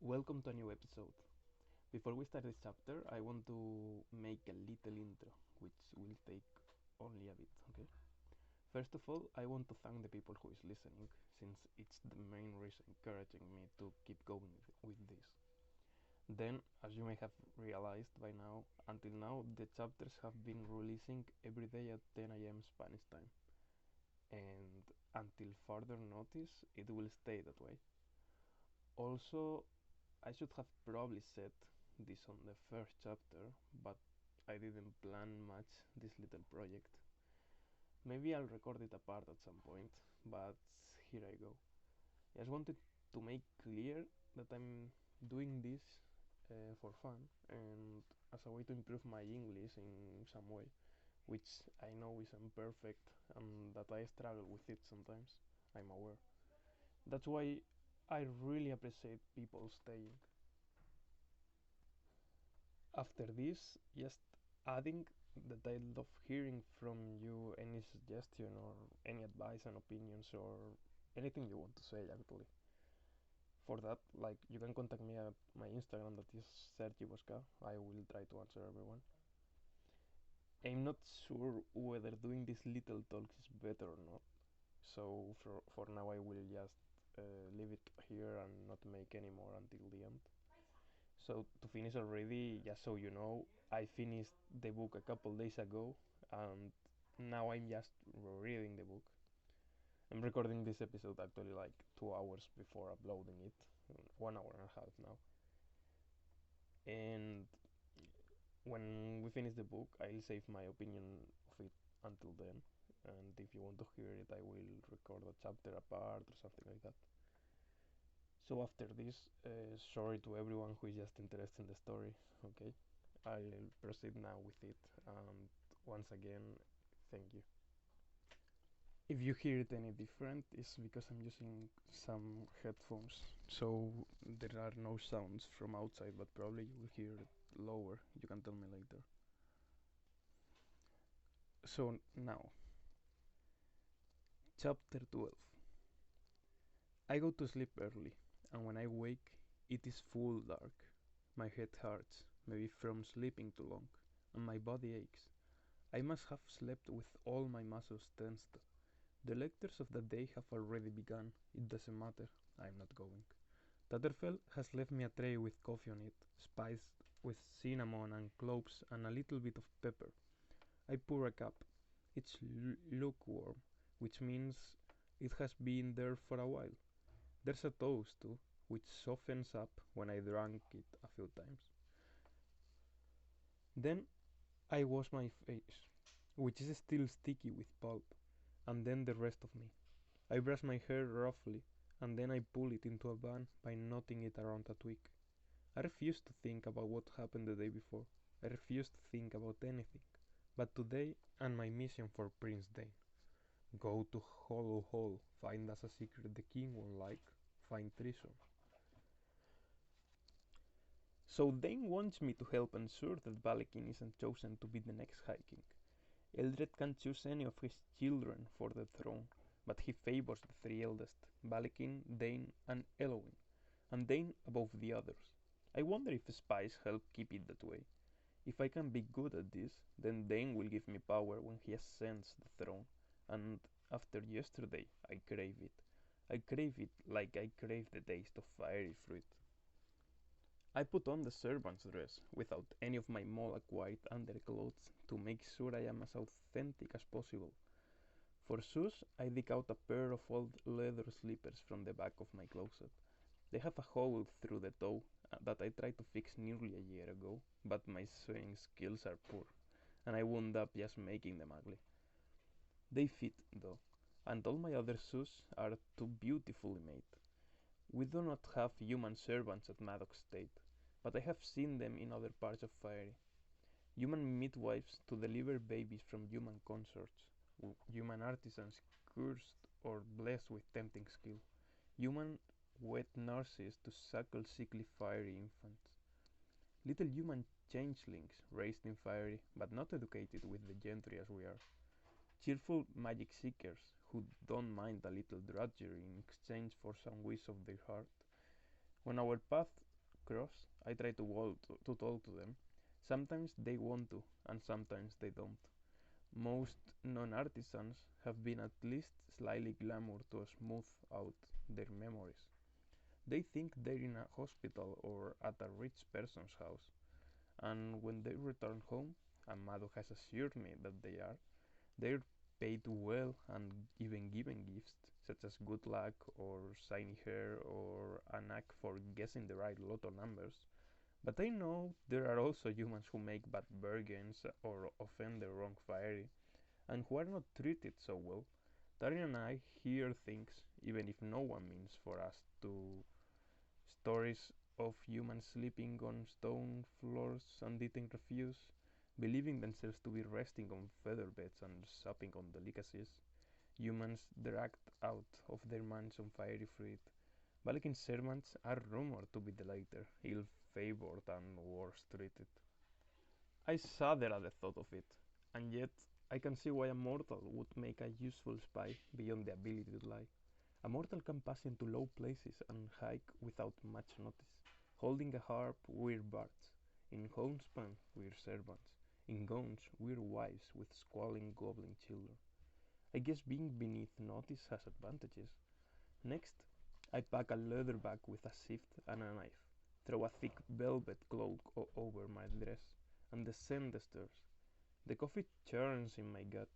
Welcome to a new episode. Before we start this chapter, I want to make a little intro, which will take only a bit, okay? First of all, I want to thank the people who is listening, since it's the main reason encouraging me to keep going with this. Then, as you may have realized by now, until now the chapters have been releasing every day at 10 a.m. Spanish time, and until further notice, it will stay that way. Also, I should have probably said this on the first chapter, but I didn't plan much this little project. Maybe I'll record it apart at some point, but here I go. I just wanted to make clear that I'm doing this for fun and as a way to improve my English in some way, which I know is imperfect and that I struggle with it sometimes. I'm aware. That's why I really appreciate people staying. After this, just adding that I love hearing from you any suggestion or any advice and opinions or anything you want to say actually. For that, like you can contact me at my Instagram that is Sergi Bosca. I will try to answer everyone. I'm not sure whether doing these little talks is better or not. So for now I will just leave it here and not make any more until the end. So to finish already, just so you know, I finished the book a couple days ago, and now I'm just reading the book. I'm recording this episode actually like 2 hours before uploading it, 1 hour and a half now. And when we finish the book, I'll save my opinion of it until then. And if you want to hear it, I will record a chapter apart or something like that. So after this, sorry to everyone who is just interested in the story. Okay, I'll proceed now with it. And once again, thank you. If you hear it any different, it's because I'm using some headphones, so there are no sounds from outside, but probably you will hear it lower. You can tell me later. So now, chapter 12. I go to sleep early, and when I wake, it is full dark. My head hurts, maybe from sleeping too long, and my body aches. I must have slept with all my muscles tensed. The lectures of the day have already begun. It doesn't matter. I'm not going. Tatterfell has left me a tray with coffee on it, spiced with cinnamon and cloves and a little bit of pepper. I pour a cup. It's lukewarm, which means it has been there for a while. There's a toast too, which softens up when I drank it a few times. Then I wash my face, which is still sticky with pulp, and then the rest of me. I brush my hair roughly, and then I pull it into a bun by knotting it around a twig. I refuse to think about what happened the day before. I refuse to think about anything. But today, and my mission for Prince Dane. Go to Hollow Hall, find us a secret the king won't like, find treasure. So Dane wants me to help ensure that Balekin isn't chosen to be the next High King. Eldred can't choose any of his children for the throne, but he favors the three eldest, Balekin, Dane, and Elowin, and Dane above the others. I wonder if spies help keep it that way. If I can be good at this, then Dane will give me power when he ascends the throne, and after yesterday, I crave it. I crave it like I crave the taste of fiery fruit. I put on the servant's dress without any of my Moloch white underclothes to make sure I am as authentic as possible. For shoes, I dig out a pair of old leather slippers from the back of my closet. They have a hole through the toe that I tried to fix nearly a year ago, but my sewing skills are poor, and I wound up just making them ugly. They fit, though, and all my other shoes are too beautifully made. We do not have human servants at Maddox State, but I have seen them in other parts of Fairy. Human midwives to deliver babies from human consorts, human artisans cursed or blessed with tempting skill, human wet nurses to suckle sickly fiery infants, little human changelings raised in Fairy but not educated with the gentry as we are, cheerful magic seekers who don't mind a little drudgery in exchange for some wish of their heart. When our paths cross, I try to talk to them. Sometimes they want to, and sometimes they don't. Most non-artisans have been at least slightly glamoured to smooth out their memories. They think they're in a hospital or at a rich person's house, and when they return home, and Mado has assured me that they're paid well and even given gifts such as good luck or shiny hair or a knack for guessing the right lotto numbers. But I know there are also humans who make bad bargains or offend the wrong fairy and who are not treated so well. Tarin and I hear things, even if no one means for us to, stories of humans sleeping on stone floors and eating refuse, believing themselves to be resting on feather beds and supping on delicacies, humans dragged out of their mansion fiery fruit. Balakin's servants are rumored to be the latter, ill-favored and worse-treated. I shudder at the thought of it, and yet I can see why a mortal would make a useful spy beyond the ability to lie. A mortal can pass into low places and hike without much notice. Holding a harp, we're bards. In homespun, we're servants. In gowns, we're wives with squalling goblin children. I guess being beneath notice has advantages. Next, I pack a leather bag with a shift and a knife, throw a thick velvet cloak over my dress, and descend the stairs. The coffee churns in my gut.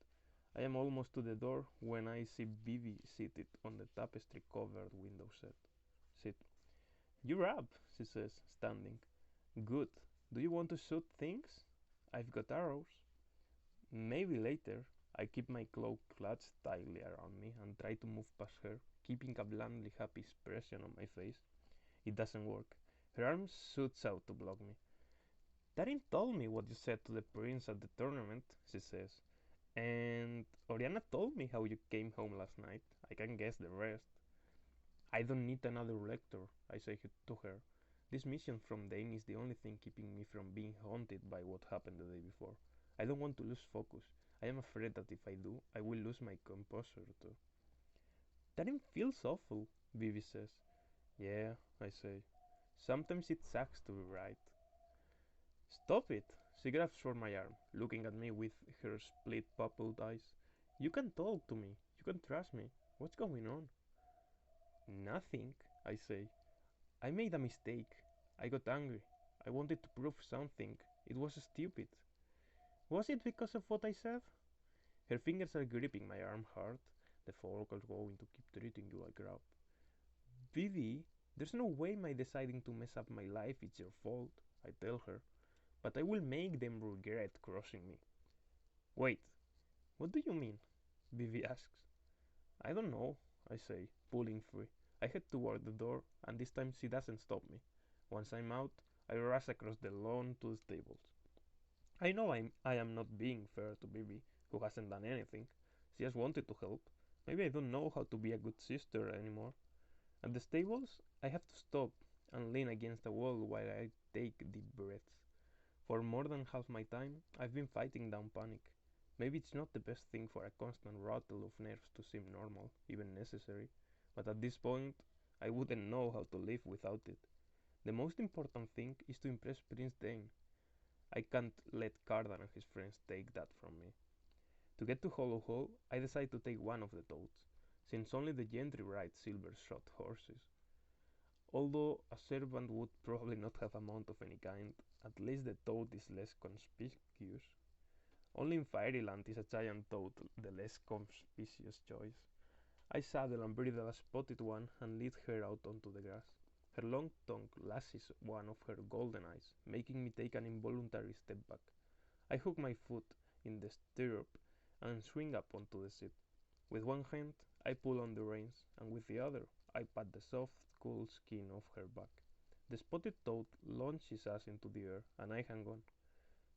I am almost to the door when I see Vivi seated on the tapestry covered window set. Sit. You're up, she says, standing. Good. Do you want to shoot things? I've got arrows. Maybe later. I keep my cloak clutched tightly around me and try to move past her, keeping a blandly happy expression on my face. It doesn't work. Her arm shoots out to block me. Darin told me what you said to the prince at the tournament, she says. And Oriana told me how you came home last night. I can guess the rest. I don't need another lector, I say to her. This mission from Dane is the only thing keeping me from being haunted by what happened the day before. I don't want to lose focus. I am afraid that if I do, I will lose my composure too. Darin feels awful, Vivi says. Yeah, I say. Sometimes it sucks to be right. Stop it! She grabs for my arm, looking at me with her split pupilled eyes. You can talk to me. You can trust me. What's going on? Nothing, I say. I made a mistake. I got angry. I wanted to prove something. It was stupid. Was it because of what I said? Her fingers are gripping my arm hard. The fork are going to keep treating you like crap. Vivi, there's no way my deciding to mess up my life is your fault, I tell her. But I will make them regret crossing me. Wait, what do you mean? Vivi asks. I don't know, I say, pulling free. I head toward the door, and this time she doesn't stop me. Once I'm out, I rush across the lawn to the stables. I know I am not being fair to Vivi, who hasn't done anything. She just wanted to help. Maybe I don't know how to be a good sister anymore. At the stables, I have to stop and lean against a wall while I take deep breaths. For more than half my time, I've been fighting down panic. Maybe it's not the best thing for a constant rattle of nerves to seem normal, even necessary, but at this point, I wouldn't know how to live without it. The most important thing is to impress Prince Dane. I can't let Cardan and his friends take that from me. To get to Hollow Hall, I decide to take one of the toads, since only the gentry ride silver-shod horses. Although a servant would probably not have a mount of any kind, at least the toad is less conspicuous. Only in Fairyland is a giant toad the less conspicuous choice. I saddle and bridle a spotted one and lead her out onto the grass. Her long tongue lashes one of her golden eyes, making me take an involuntary step back. I hook my foot in the stirrup and swing up onto the seat. With one hand, I pull on the reins, and with the other, I pat the soft, cool skin of her back. The spotted toad launches us into the air, and I hang on.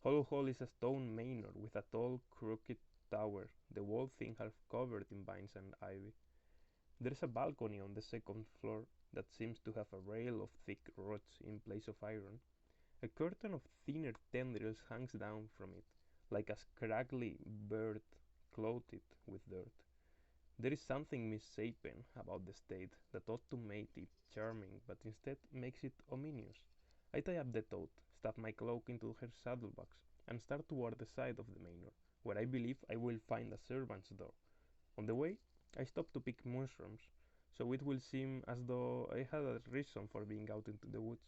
Hollow Hall is a stone manor with a tall, crooked tower, the whole thing half covered in vines and ivy. There is a balcony on the second floor that seems to have a rail of thick rods in place of iron. A curtain of thinner tendrils hangs down from it, like a scraggly bird clothed with dirt. There is something misshapen about the state that ought to make it charming, but instead makes it ominous. I tie up the tote, stuff my cloak into her saddlebags, and start toward the side of the manor, where I believe I will find a servant's door. On the way, I stop to pick mushrooms, so it will seem as though I had a reason for being out into the woods.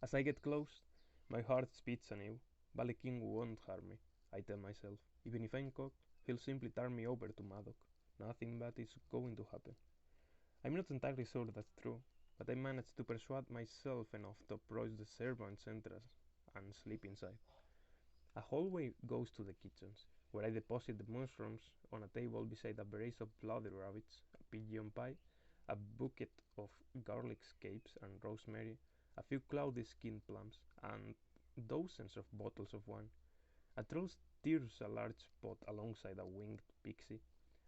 As I get close, my heart beats anew. Balekin won't harm me, I tell myself. Even if I'm caught, he'll simply turn me over to Madoc. Nothing bad is going to happen. I'm not entirely sure that's true, but I manage to persuade myself enough to approach the servants' entrance and sleep inside. A hallway goes to the kitchens, where I deposit the mushrooms on a table beside a brace of bloody rabbits, a pigeon pie, a bucket of garlic scapes and rosemary, a few cloudy skinned plums, and dozens of bottles of wine. A troll stirs a large pot alongside a winged pixie,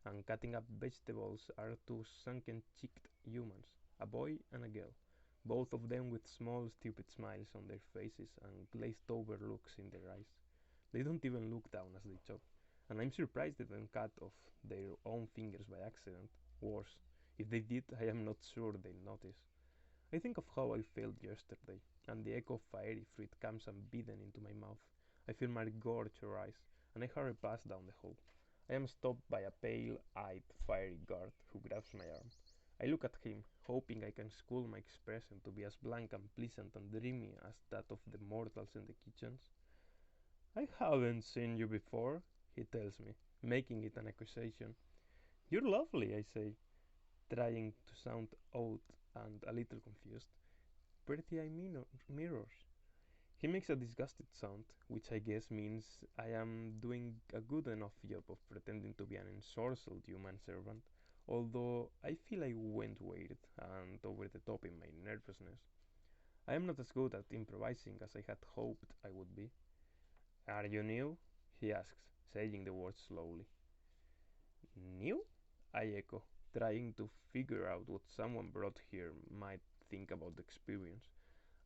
and cutting up vegetables are two sunken-cheeked humans, a boy and a girl, both of them with small, stupid smiles on their faces and glazed-over looks in their eyes. They don't even look down as they chop, and I'm surprised they don't cut off their own fingers by accident. Worse, if they did, I am not sure they'll notice. I think of how I felt yesterday, and the echo of fiery fruit comes unbidden into my mouth. I feel my gorge rise, and I hurry past down the hall. I am stopped by a pale-eyed fiery guard who grabs my arm. I look at him, hoping I can school my expression to be as blank and pleasant and dreamy as that of the mortals in the kitchens. I haven't seen you before, he tells me, making it an accusation. You're lovely, I say, trying to sound odd and a little confused. Pretty eye mirrors. He makes a disgusted sound, which I guess means I am doing a good enough job of pretending to be an ensorcelled human servant, although I feel I went weird and over the top in my nervousness. I am not as good at improvising as I had hoped I would be. Are you new? He asks, saying the words slowly. New? I echo, trying to figure out what someone brought here might think about the experience.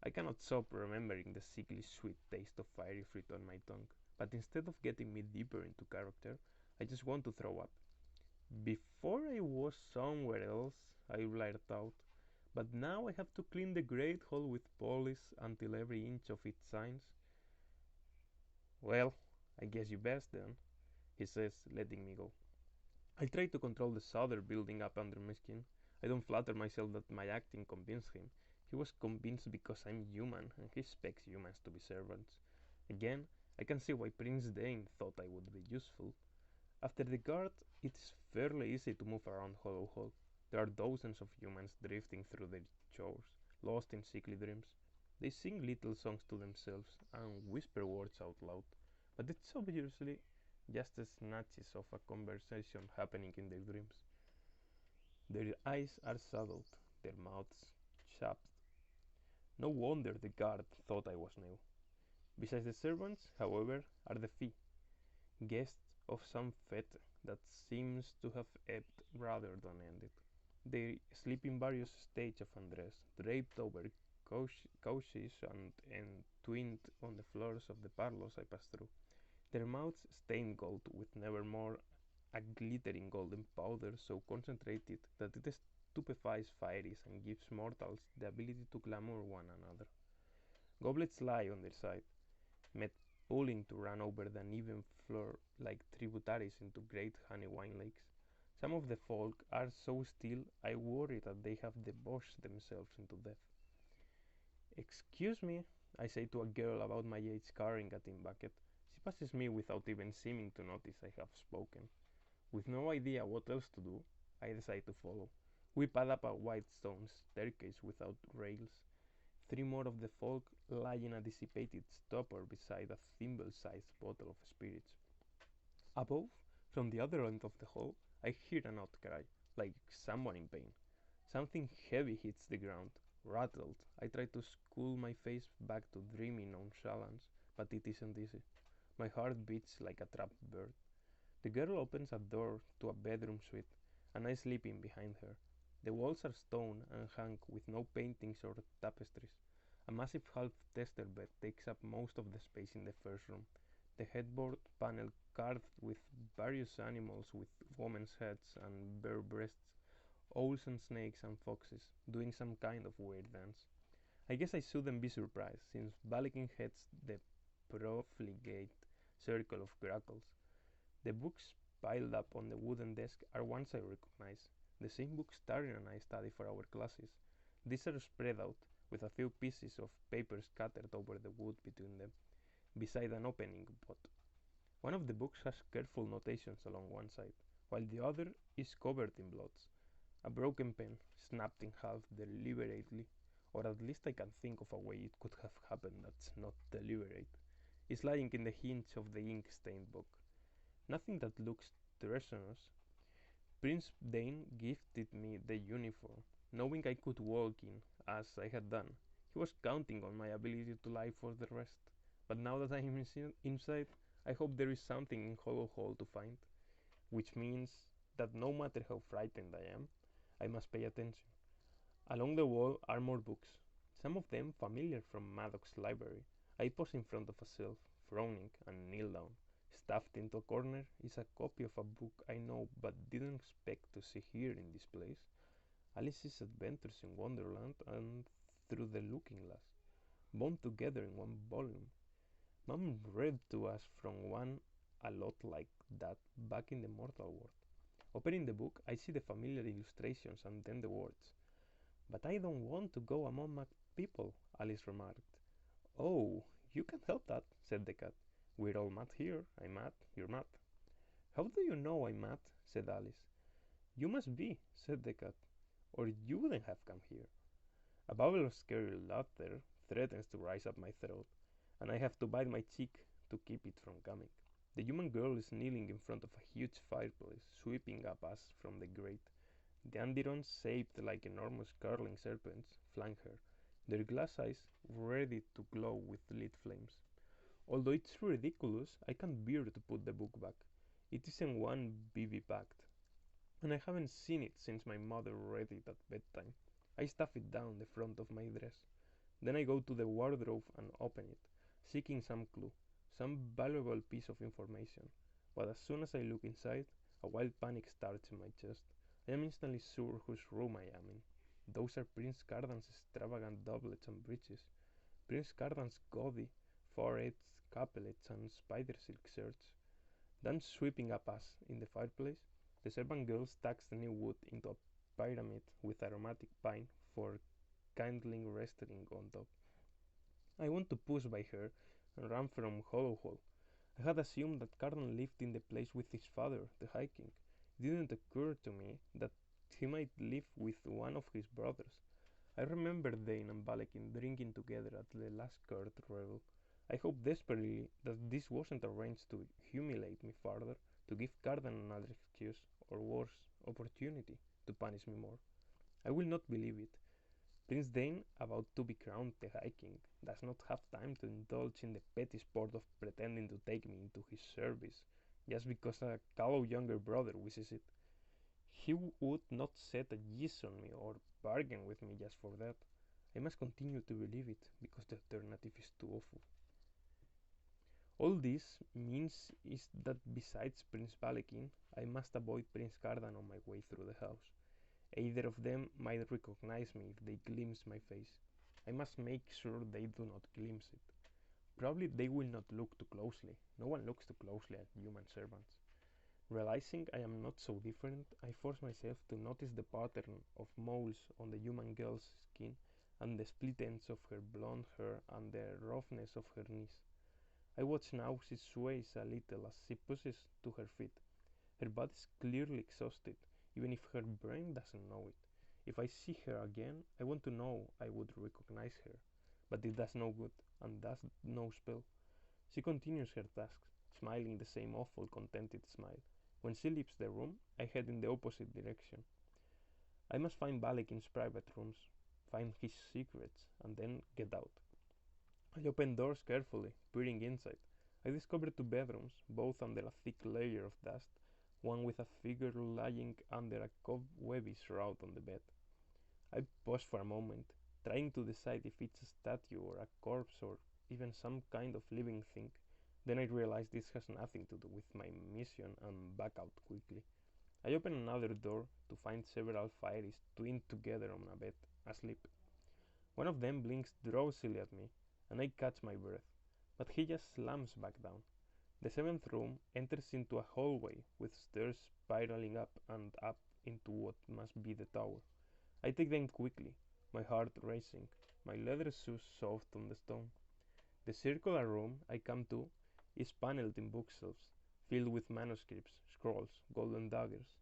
I cannot stop remembering the sickly sweet taste of fiery fruit on my tongue, but instead of getting me deeper into character, I just want to throw up. Before I was somewhere else, I blurted out, but now I have to clean the great hall with polish until every inch of it shines. Well, I guess you best then, he says, letting me go. I try to control the shudder building up under my skin. I don't flatter myself that my acting convinced him. He was convinced because I'm human, and he expects humans to be servants. Again, I can see why Prince Dane thought I would be useful. After the guard, it is fairly easy to move around Hollow Hall. There are dozens of humans drifting through their chores, lost in sickly dreams. They sing little songs to themselves and whisper words out loud, but it's obviously just snatches of a conversation happening in their dreams. Their eyes are shadowed, their mouths chapped. No wonder the guard thought I was new. Besides the servants, however, are the fee, guests of some fete that seems to have ebbed rather than ended. They sleep in various stages of undress, draped over couches and entwined on the floors of the parlors I pass through. Their mouths stained gold with nevermore a glittering golden powder so concentrated that it stupefies fairies and gives mortals the ability to glamour one another. Goblets lie on their side, met pulling to run over the uneven floor like tributaries into great honey wine lakes. Some of the folk are so still I worry that they have debauched themselves into death. Excuse me, I say to a girl about my age carrying a tin bucket. She passes me without even seeming to notice I have spoken. With no idea what else to do, I decide to follow. We pad up a white stone staircase without rails. Three more of the folk lie in a dissipated stupor beside a thimble-sized bottle of spirits. Above, from the other end of the hall, I hear an outcry, like someone in pain. Something heavy hits the ground. Rattled, I try to school my face back to dreamy nonchalance, but it isn't easy. My heart beats like a trapped bird. The girl opens a door to a bedroom suite, and I slip in behind her. The walls are stone and hung with no paintings or tapestries. A massive half-tester bed takes up most of the space in the first room. The headboard panel carved with various animals with women's heads and bare breasts, owls and snakes and foxes, doing some kind of weird dance. I guess I shouldn't be surprised, since Balikin heads the profligate circle of grackles. The books piled up on the wooden desk are ones I recognize, the same books Tarin and I study for our classes. These are spread out, with a few pieces of paper scattered over the wood between them, beside an opening pot. One of the books has careful notations along one side, while the other is covered in blots. A broken pen, snapped in half deliberately, or at least I can think of a way it could have happened that's not deliberate, is lying in the hinge of the ink-stained book. Nothing that looks treasonous. Prince Dane gifted me the uniform, knowing I could walk in, as I had done. He was counting on my ability to lie for the rest. But now that I am inside, I hope there is something in Hollow Hall to find, which means that no matter how frightened I am, I must pay attention. Along the wall are more books, some of them familiar from Maddox's library. I pause in front of a shelf, frowning, and kneel down. Stuffed into a corner is a copy of a book I know but didn't expect to see here in this place. Alice's Adventures in Wonderland and Through the Looking Glass, bound together in one volume. Mom read to us from one a lot like that back in the mortal world. Opening the book, I see the familiar illustrations and then the words. But I don't want to go among my people, Alice remarked. Oh, you can't help that, said the cat. We're all mad here. I'm mad, you're mad. How do you know I'm mad? Said Alice. You must be, said the cat, or you wouldn't have come here. A bubble of scary laughter threatens to rise up my throat, and I have to bite my cheek to keep it from coming. The human girl is kneeling in front of a huge fireplace, sweeping up us from the grate. The andirons, shaped like enormous curling serpents, flank her, their glass eyes ready to glow with lit flames. Although it's ridiculous, I can't bear to put the book back. It isn't one BB packed, and I haven't seen it since my mother read it at bedtime. I stuff it down the front of my dress. Then I go to the wardrobe and open it, seeking some clue, some valuable piece of information. But as soon as I look inside, a wild panic starts in my chest. I am instantly sure whose room I am in. Those are Prince Cardan's extravagant doublets and breeches, Prince Cardan's gaudy, fur-edged capelets and spider silk shirts. Then sweeping up us in the fireplace, the servant girl stacks the new wood into a pyramid with aromatic pine for kindling resting on top. I want to push by her and run from Hollow Hall. I had assumed that Cardan lived in the place with his father, the High King. It didn't occur to me that he might live with one of his brothers. I remember Dane and Balekin drinking together at the last court revel. I hoped desperately that this wasn't arranged to humiliate me further, to give Cardan another excuse, or worse, opportunity, to punish me more. I will not believe it. Prince Dane, about to be crowned the High King, does not have time to indulge in the petty sport of pretending to take me into his service, just because a callow younger brother wishes it. He would not set a geese on me or bargain with me just for that. I must continue to believe it, because the alternative is too awful. All this means is that besides Prince Balekin, I must avoid Prince Cardan on my way through the house. Either of them might recognize me if they glimpse my face. I must make sure they do not glimpse it. Probably they will not look too closely. No one looks too closely at human servants. Realizing I am not so different, I force myself to notice the pattern of moles on the human girl's skin and the split ends of her blonde hair and the roughness of her knees. I watch now she sways a little as she pushes to her feet. Her body is clearly exhausted, even if her brain doesn't know it. If I see her again, I want to know I would recognize her. But it does no good, and does no spell. She continues her tasks, smiling the same awful, contented smile. When she leaves the room, I head in the opposite direction. I must find Balekin's private rooms, find his secrets, and then get out. I open doors carefully, peering inside. I discover two bedrooms, both under a thick layer of dust, one with a figure lying under a cobwebby shroud on the bed. I pause for a moment, trying to decide if it's a statue or a corpse or even some kind of living thing. Then I realize this has nothing to do with my mission and back out quickly. I open another door to find several fairies twinned together on a bed, asleep. One of them blinks drowsily at me, and I catch my breath, but he just slams back down. The seventh room enters into a hallway with stairs spiraling up and up into what must be the tower. I take them quickly, my heart racing, my leather shoes soft on the stone. The circular room I come to is paneled in bookshelves, filled with manuscripts, scrolls, golden daggers,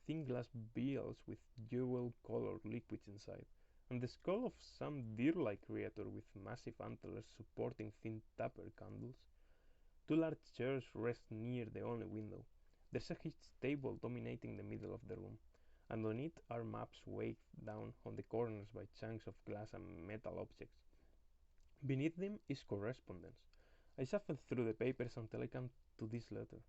thin glass vials with jewel-colored liquids inside, and the skull of some deer-like creature with massive antlers supporting thin taper candles. Two large chairs rest near the only window. There's a huge table dominating the middle of the room, and on it are maps weighed down on the corners by chunks of glass and metal objects. Beneath them is correspondence. I shuffle through the papers until I come to this letter.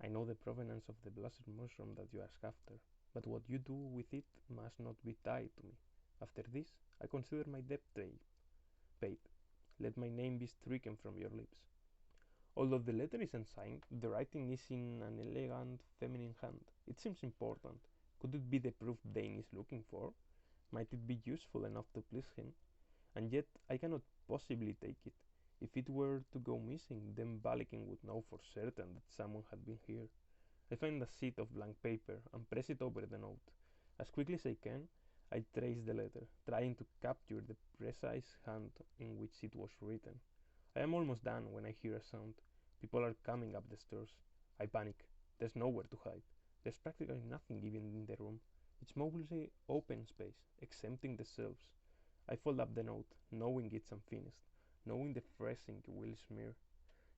I know the provenance of the blessed mushroom that you ask after, but what you do with it must not be tied to me. After this, I consider my debt paid. Let my name be stricken from your lips. Although the letter is unsigned, the writing is in an elegant feminine hand. It seems important. Could it be the proof Dane is looking for? Might it be useful enough to please him? And yet I cannot possibly take it. If it were to go missing, then Balikin would know for certain that someone had been here. I find a sheet of blank paper and press it over the note. As quickly as I can, I trace the letter, trying to capture the precise hand in which it was written. I am almost done when I hear a sound. People are coming up the stairs. I panic. There's nowhere to hide. There's practically nothing even in the room. It's mostly open space, exempting the shelves. I fold up the note, knowing it's unfinished, knowing the fresh ink will smear.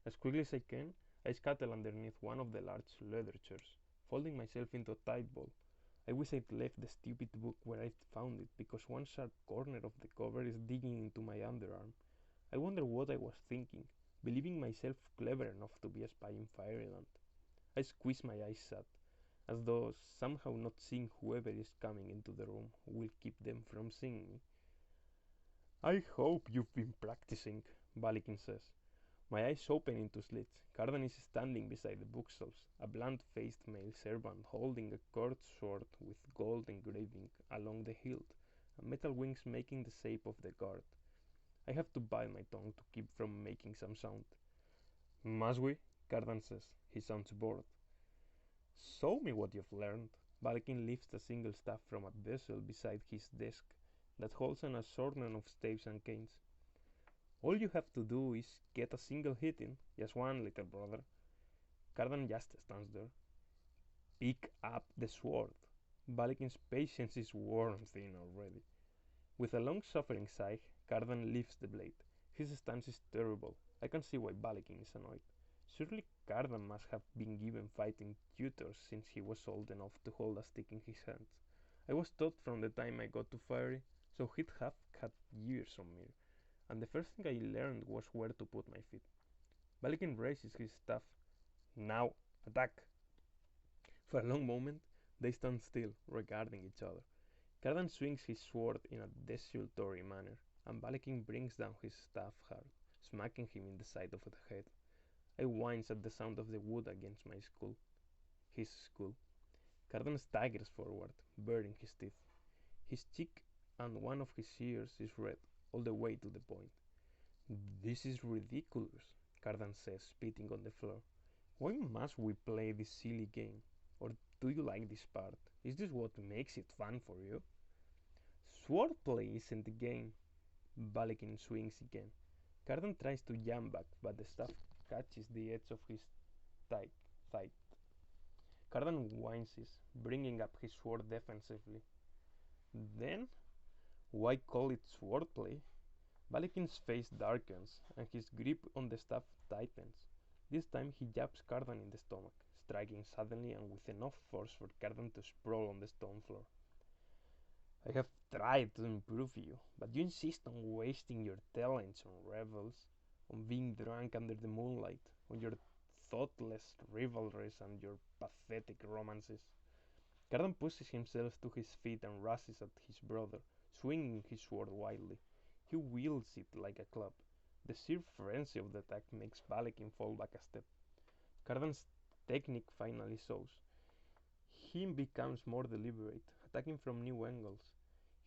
As quickly as I can, I scuttle underneath one of the large leather chairs, folding myself into a tight ball. I wish I'd left the stupid book where I found it, because one sharp corner of the cover is digging into my underarm. I wonder what I was thinking, believing myself clever enough to be a spy in Fairyland. I squeeze my eyes shut, as though somehow not seeing whoever is coming into the room will keep them from seeing me. I hope you've been practicing, Balikin says. My eyes open into slits. Cardan is standing beside the bookshelves, a blunt-faced male servant holding a curved sword with gold engraving along the hilt, and metal wings making the shape of the guard. I have to bite my tongue to keep from making some sound. Must we? Cardan says. He sounds bored. Show me what you've learned. Balikin lifts a single staff from a vessel beside his desk that holds an assortment of staves and canes. All you have to do is get a single hit in, just one, little brother. Cardan just stands there. Pick up the sword. Balikin's patience is worn thin already. With a long suffering sigh, Cardan lifts the blade. His stance is terrible. I can see why Balikin is annoyed. Surely Cardan must have been given fighting tutors since he was old enough to hold a stick in his hands. I was taught from the time I got to Fairy, so he'd have had years on me, and the first thing I learned was where to put my feet. Balikin raises his staff. Now, attack! For a long moment, they stand still, regarding each other. Cardan swings his sword in a desultory manner, and Balikin brings down his staff hard, smacking him in the side of the head. I wince at the sound of the wood against my skull. His skull. Cardan staggers forward, baring his teeth. His cheek and one of his ears is red, all the way to the point. This is ridiculous, Cardan says, spitting on the floor. Why must we play this silly game? Or do you like this part? Is this what makes it fun for you? Swordplay isn't a game. Balikin swings again. Cardan tries to jump back, but the staff catches the edge of his thigh. Cardan winces, bringing up his sword defensively. Then, why call it swordplay? Balikin's face darkens, and his grip on the staff tightens. This time he jabs Cardan in the stomach, striking suddenly and with enough force for Cardan to sprawl on the stone floor. I have tried to improve you, but you insist on wasting your talents on revels, on being drunk under the moonlight, on your thoughtless rivalries and your pathetic romances. Cardan pushes himself to his feet and rushes at his brother, swinging his sword wildly. He wields it like a club. The sheer frenzy of the attack makes Balikin fall back a step. Cardan's technique finally shows. He becomes more deliberate, attacking from new angles.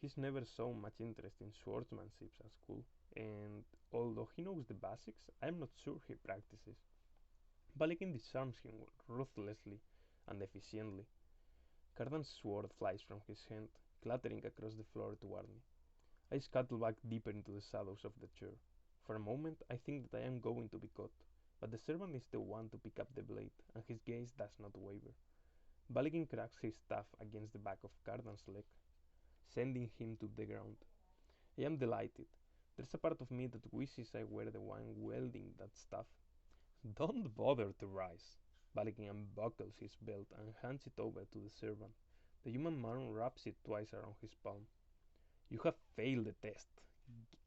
He's never shown much interest in swordsmanship at school, and although he knows the basics, I am not sure he practices. Balikin disarms him ruthlessly and efficiently. Cardan's sword flies from his hand, clattering across the floor toward me. I scuttle back deeper into the shadows of the chair. For a moment, I think that I am going to be caught, but the servant is the one to pick up the blade, and his gaze does not waver. Balikin cracks his staff against the back of Cardan's leg, sending him to the ground. I am delighted. There's a part of me that wishes I were the one wielding that staff. Don't bother to rise. Balikin unbuckles his belt and hands it over to the servant. The human man wraps it twice around his palm. You have failed the test.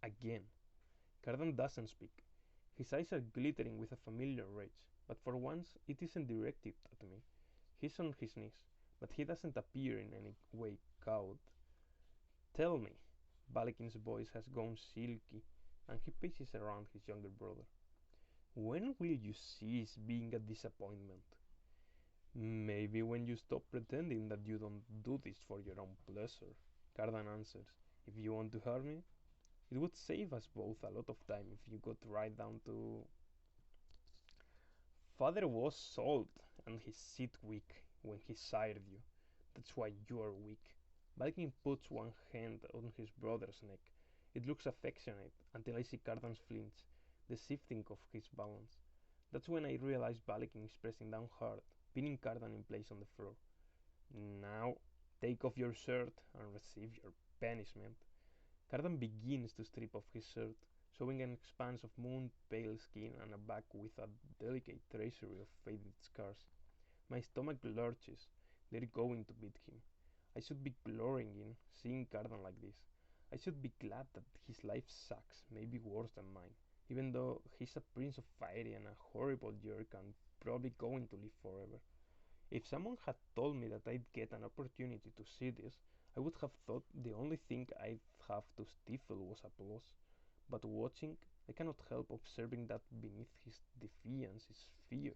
Again. Cardan doesn't speak. His eyes are glittering with a familiar rage, but for once it isn't directed at me. He's on his knees, but he doesn't appear in any way cowed. Tell me. Balikin's voice has gone silky, and he paces around his younger brother. When will you cease being a disappointment? Maybe when you stop pretending that you don't do this for your own pleasure. Cardan answers. If you want to hurt me, it would save us both a lot of time if you got right down to. Father was salt, and he sit weak when he sired you. That's why you are weak. Viking puts one hand on his brother's neck. It looks affectionate until I see Cardan's flinch, the shifting of his balance. That's when I realize Balikin is pressing down hard, pinning Cardan in place on the floor. Now, take off your shirt and receive your punishment. Cardan begins to strip off his shirt, showing an expanse of moon-pale skin and a back with a delicate tracery of faded scars. My stomach lurches. They're going to beat him. I should be glorying in seeing Cardan like this. I should be glad that his life sucks, maybe worse than mine, even though he's a prince of fairy and a horrible jerk and probably going to live forever. If someone had told me that I'd get an opportunity to see this, I would have thought the only thing I'd have to stifle was applause. But watching, I cannot help observing that beneath his defiance is fear.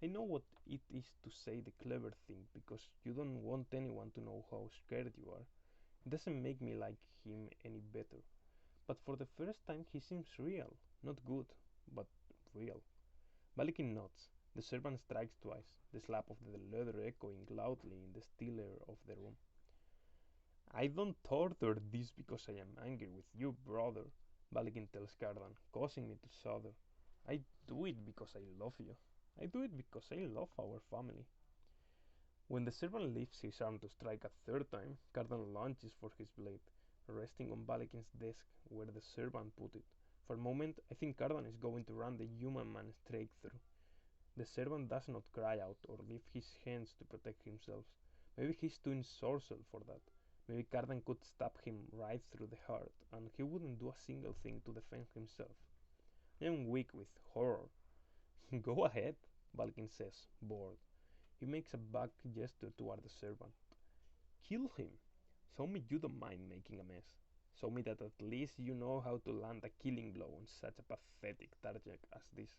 I know what it is to say the clever thing because you don't want anyone to know how scared you are. It doesn't make me like him any better. But for the first time he seems real. Not good, but real. Balikin nods. The servant strikes twice, the slap of the leather echoing loudly in the still air of the room. I don't order this because I am angry with you, brother, Balikin tells Cardan, causing me to shudder. I do it because I love you. I do it because I love our family. When the servant lifts his arm to strike a third time, Cardan lunges for his blade, resting on Balikin's desk where the servant put it. For a moment, I think Cardan is going to run the human man straight through. The servant does not cry out or lift his hands to protect himself. Maybe he's too ensorcelled for that. Maybe Cardan could stab him right through the heart, and he wouldn't do a single thing to defend himself. I am weak with horror. Go ahead, Balkin says, bored. He makes a back gesture toward the servant. Kill him. Show me you don't mind making a mess. Show me that at least you know how to land a killing blow on such a pathetic target as this.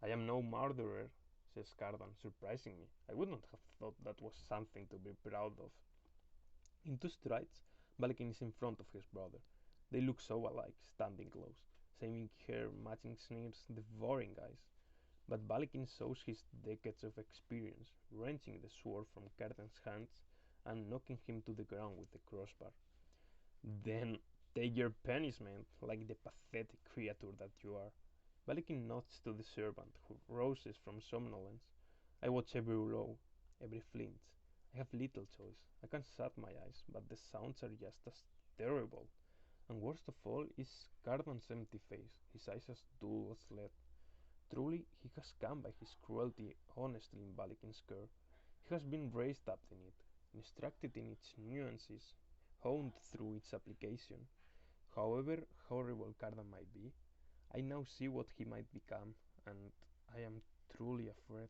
I am no murderer, says Cardan, surprising me. I would not have thought that was something to be proud of. In two strides, Balikin is in front of his brother. They look so alike, standing close, shaving hair, matching sneers, devouring eyes. But Balikin shows his decades of experience, wrenching the sword from Cardan's hands and knocking him to the ground with the crossbar. Then take your punishment, like the pathetic creature that you are. Balikin nods to the servant, who rouses from somnolence. I watch every blow, every flinch. I have little choice. I can shut my eyes, but the sounds are just as terrible. And worst of all is Cardan's empty face, his eyes as dull as lead. Truly, he has come by his cruelty honestly in Balikin's care. He has been raised up in it, instructed in its nuances, honed through its application. However horrible Cardan might be, I now see what he might become, and I am truly afraid.